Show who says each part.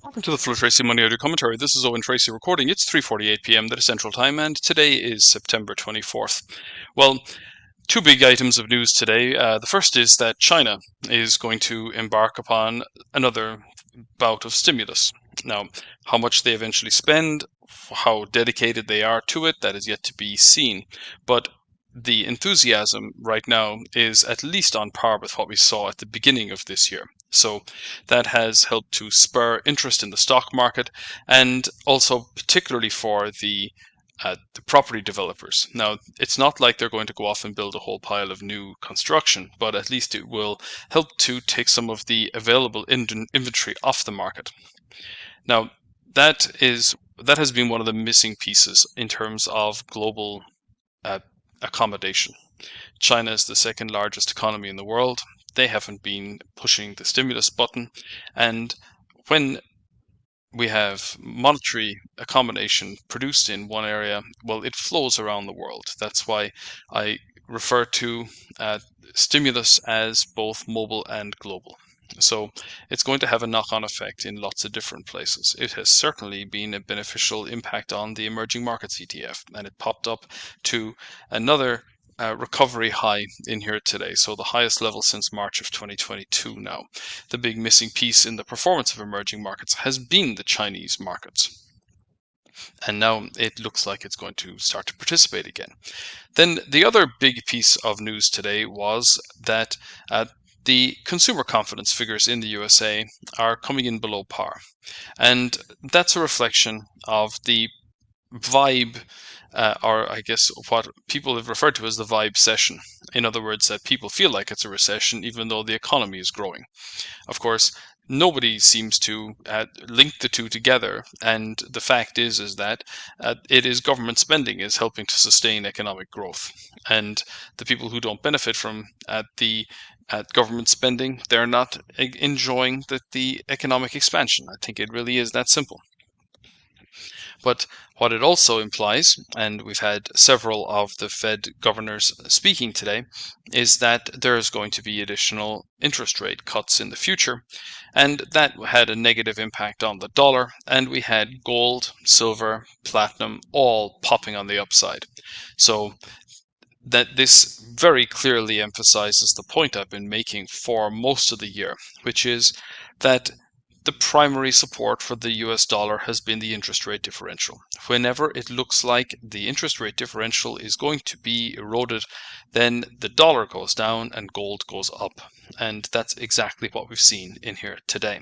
Speaker 1: Welcome to the Full Tracy Money Audio Commentary. This is Owen Tracy recording. It's 3:48 p.m. that is Central Time, and today is September 24th. Well, two big items of news today. The first is that China is going to embark upon another bout of stimulus. Now, how much they eventually spend, how dedicated they are to it, that is yet to be seen. But the enthusiasm right now is at least on par with what we saw at the beginning of this year. So that has helped to spur interest in the stock market, and also particularly for the property developers. Now, it's not like they're going to go off and build a whole pile of new construction, but at least it will help to take some of the available inventory off the market. Now, that has been one of the missing pieces in terms of global uh, accommodation. China is the second largest economy in the world. They haven't been pushing the stimulus button, and when we have monetary accommodation produced in one area, well, it flows around the world. That's why I refer to stimulus as both mobile and global. So it's going to have a knock-on effect in lots of different places. It has certainly been a beneficial impact on the emerging markets ETF, and it popped up to another recovery high in here today, so the highest level since March of 2022 now. The big missing piece in the performance of emerging markets has been the Chinese markets. And now it looks like it's going to start to participate again. Then the other big piece of news today was that the consumer confidence figures in the USA are coming in below par. And that's a reflection of the vibe, or I guess what people have referred to as the vibe session. In other words, that people feel like it's a recession even though the economy is growing. Of course, nobody seems to link the two together, and the fact is that it is government spending is helping to sustain economic growth, and the people who don't benefit from the government spending, they're not enjoying the economic expansion. I think it really is that simple. But what it also implies, and we've had several of the Fed governors speaking today, is that there's going to be additional interest rate cuts in the future. And that had a negative impact on the dollar. And we had gold, silver, platinum all popping on the upside. So that this very clearly emphasizes the point I've been making for most of the year, which is that the primary support for the US dollar has been the interest rate differential. Whenever it looks like the interest rate differential is going to be eroded, then the dollar goes down and gold goes up. And that's exactly what we've seen in here today.